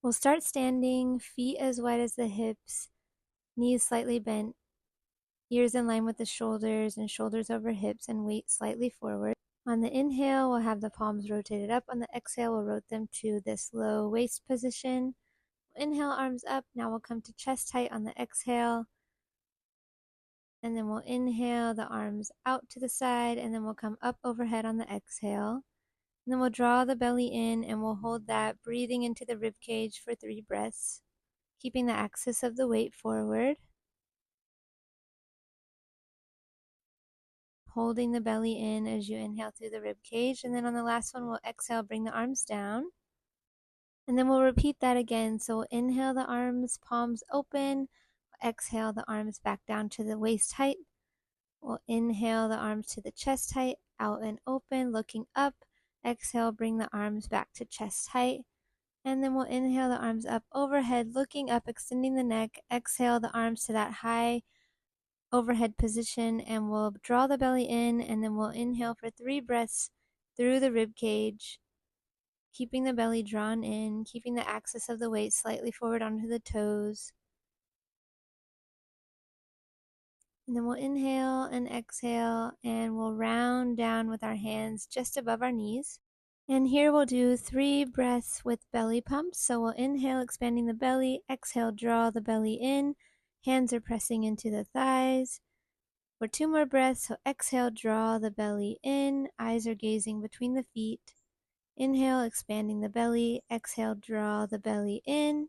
We'll start standing, feet as wide as the hips, knees slightly bent, ears in line with the shoulders and shoulders over hips, and weight slightly forward. On the inhale, we'll have the palms rotated up. On the exhale, we'll rotate them to this low waist position. Inhale, arms up. Now we'll come to chest height on the exhale. And then we'll inhale the arms out to the side, and then we'll come up overhead on the exhale. And then we'll draw the belly in, and we'll hold that, breathing into the rib cage for 3 breaths, keeping the axis of the weight forward. Holding the belly in as you inhale through the rib cage. And then on the last one, we'll exhale, bring the arms down. And then we'll repeat that again. So we'll inhale the arms, palms open. Exhale the arms back down to the waist height. We'll inhale the arms to the chest height, out and open, looking up. Exhale, bring the arms back to chest height. And then we'll inhale the arms up overhead, looking up, extending the neck. Exhale the arms to that high overhead position, and we'll draw the belly in, and then we'll inhale for 3 breaths through the rib cage, keeping the belly drawn in, keeping the axis of the weight slightly forward onto the toes. And then we'll inhale and exhale, and we'll round down with our hands just above our knees. And here we'll do 3 breaths with belly pumps. So we'll inhale, expanding the belly. Exhale, draw the belly in. Hands are pressing into the thighs. For 2 more breaths, so exhale, draw the belly in. Eyes are gazing between the feet. Inhale, expanding the belly. Exhale, draw the belly in.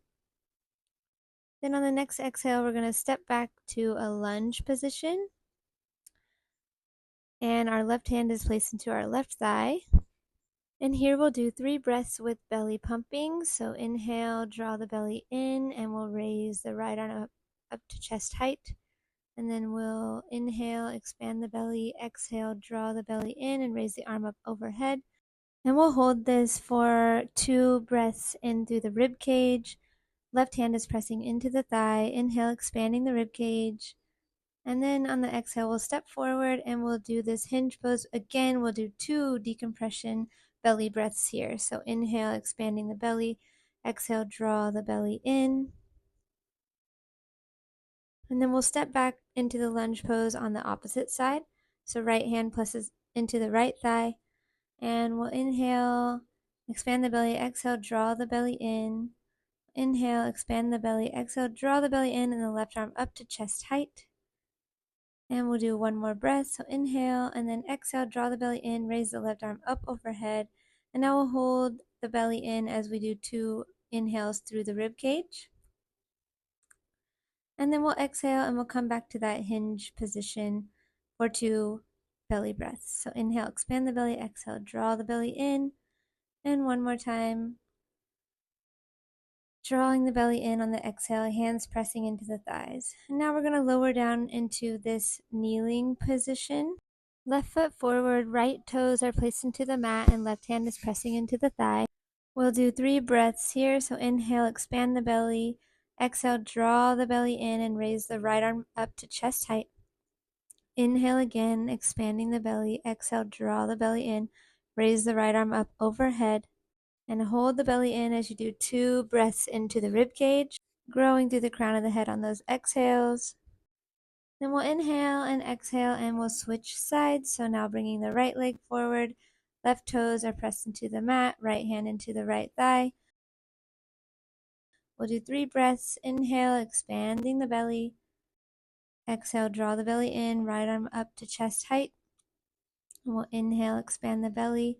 Then on the next exhale, we're going to step back to a lunge position. And our left hand is placed into our left thigh. And here we'll do 3 breaths with belly pumping. So inhale, draw the belly in, and we'll raise the right arm up to chest height. And then we'll inhale, expand the belly, exhale, draw the belly in, and raise the arm up overhead. And we'll hold this for 2 breaths in through the rib cage. Left hand is pressing into the thigh. Inhale, expanding the rib cage. And then on the exhale, we'll step forward and we'll do this hinge pose. Again, we'll do 2 decompression belly breaths here. So inhale, expanding the belly. Exhale, draw the belly in. And then we'll step back into the lunge pose on the opposite side. So right hand presses into the right thigh. And we'll inhale, expand the belly, exhale, draw the belly in. Inhale, expand the belly, exhale, draw the belly in, and the left arm up to chest height. And we'll do 1 more breath. So inhale, and then exhale, draw the belly in, raise the left arm up overhead. And now we'll hold the belly in as we do 2 inhales through the rib cage. And then we'll exhale and we'll come back to that hinge position for 2 belly breaths. So inhale, expand the belly, exhale, draw the belly in. And 1 more time. Drawing the belly in on the exhale, hands pressing into the thighs. And now we're going to lower down into this kneeling position. Left foot forward, right toes are placed into the mat, and left hand is pressing into the thigh. We'll do 3 breaths here. So inhale, expand the belly. Exhale, draw the belly in and raise the right arm up to chest height. Inhale again, expanding the belly. Exhale, draw the belly in. Raise the right arm up overhead. And hold the belly in as you do 2 breaths into the rib cage, growing through the crown of the head on those exhales. Then we'll inhale and exhale, and we'll switch sides. So now bringing the right leg forward, left toes are pressed into the mat, right hand into the right thigh. We'll do 3 breaths. Inhale, expanding the belly. Exhale, draw the belly in, right arm up to chest height. And we'll inhale, expand the belly.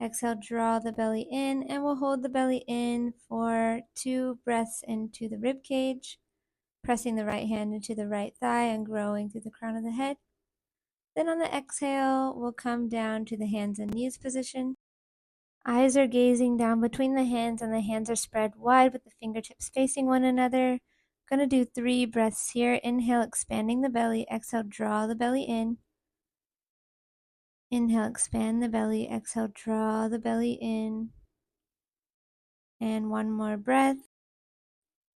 Exhale, draw the belly in, and we'll hold the belly in for 2 breaths into the rib cage, pressing the right hand into the right thigh and growing through the crown of the head. Then on the exhale, we'll come down to the hands and knees position. Eyes are gazing down between the hands, and the hands are spread wide with the fingertips facing one another. Gonna do 3 breaths here. Inhale, expanding the belly. Exhale, draw the belly in. Inhale, expand the belly. Exhale, draw the belly in. And 1 more breath.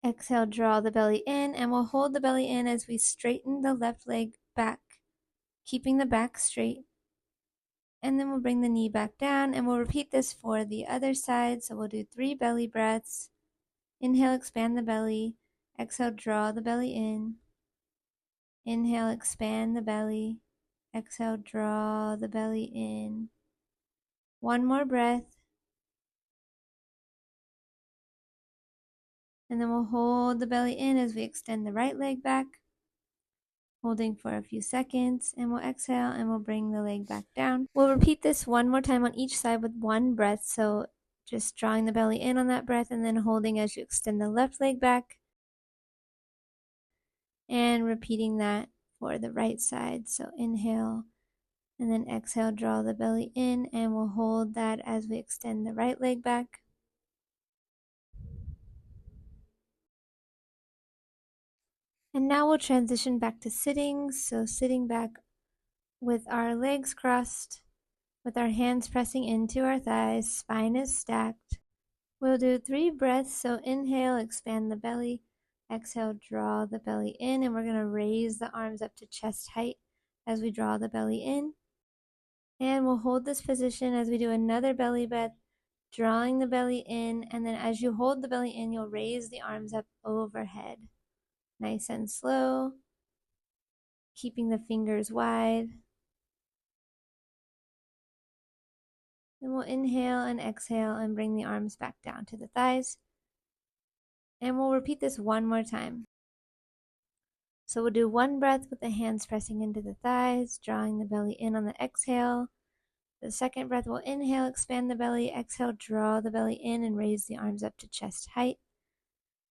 Exhale, draw the belly in, and we'll hold the belly in as we straighten the left leg back, keeping the back straight. And then we'll bring the knee back down, and we'll repeat this for the other side. So we'll do 3 belly breaths. Inhale, expand the belly. Exhale, draw the belly in. Inhale, expand the belly. Exhale, draw the belly in. One more breath. And then we'll hold the belly in as we extend the right leg back, holding for a few seconds, and we'll exhale and we'll bring the leg back down. We'll repeat this one more time on each side with one breath, so just drawing the belly in on that breath and then holding as you extend the left leg back, and repeating that for the right side. So inhale and then exhale, draw the belly in, and we'll hold that as we extend the right leg back. And now we'll transition back to sitting. So sitting back with our legs crossed, with our hands pressing into our thighs, spine is stacked. We'll do 3 breaths. So inhale, expand the belly. Exhale, draw the belly in, and we're going to raise the arms up to chest height as we draw the belly in. And we'll hold this position as we do another belly breath, drawing the belly in, and then as you hold the belly in, you'll raise the arms up overhead. Nice and slow, keeping the fingers wide. Then we'll inhale and exhale and bring the arms back down to the thighs. And we'll repeat this one more time. So we'll do 1 breath with the hands pressing into the thighs, drawing the belly in on the exhale. The second breath, we'll inhale, expand the belly, exhale, draw the belly in and raise the arms up to chest height.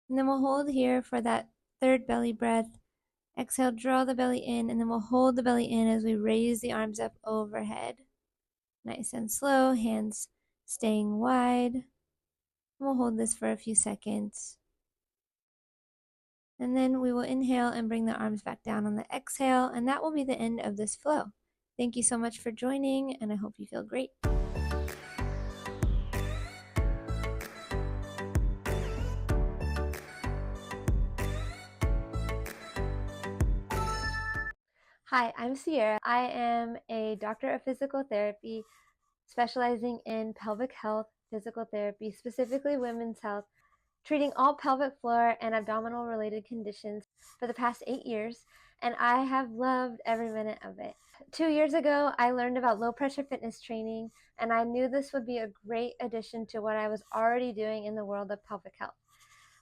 And then we'll hold here for that 3rd belly breath. Exhale, draw the belly in, and then we'll hold the belly in as we raise the arms up overhead. Nice and slow, hands staying wide. We'll hold this for a few seconds. And then we will inhale and bring the arms back down on the exhale, and that will be the end of this flow. Thank you so much for joining, and I hope you feel great. Hi, I'm Sierra. I am a doctor of physical therapy specializing in pelvic health, physical therapy, specifically women's health, treating all pelvic floor and abdominal related conditions for the past 8 years, and I have loved every minute of it. 2 years ago, I learned about low pressure fitness training, and I knew this would be a great addition to what I was already doing in the world of pelvic health.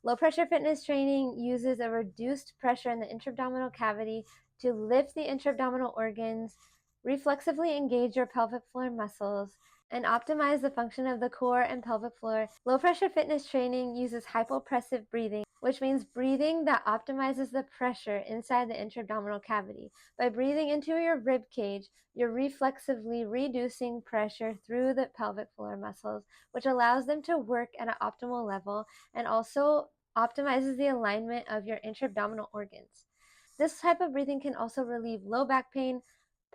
Low pressure fitness training uses a reduced pressure in the intra-abdominal cavity to lift the intra-abdominal organs, reflexively engage your pelvic floor muscles, and optimize the function of the core and pelvic floor. Low pressure fitness training uses hypopressive breathing, which means breathing that optimizes the pressure inside the intra-abdominal cavity. By breathing into your rib cage, you're reflexively reducing pressure through the pelvic floor muscles, which allows them to work at an optimal level and also optimizes the alignment of your intra-abdominal organs. This type of breathing can also relieve low back pain,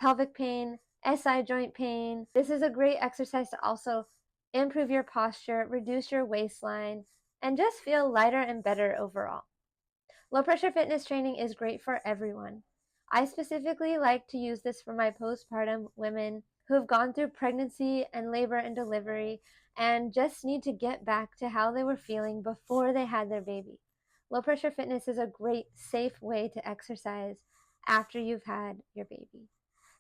pelvic pain, SI joint pain. This is a great exercise to also improve your posture, reduce your waistline, and just feel lighter and better overall. Low pressure fitness training is great for everyone. I specifically like to use this for my postpartum women who have gone through pregnancy and labor and delivery and just need to get back to how they were feeling before they had their baby. Low pressure fitness is a great, safe way to exercise after you've had your baby.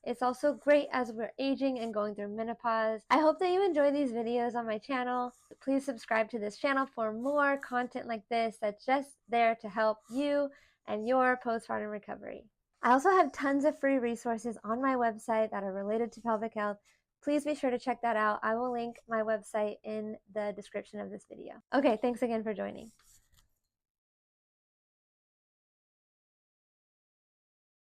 It's also great as we're aging and going through menopause. I hope that you enjoy these videos on my channel. Please subscribe to this channel for more content like this that's just there to help you and your postpartum recovery. I also have tons of free resources on my website that are related to pelvic health. Please be sure to check that out. I will link my website in the description of this video. Okay, thanks again for joining.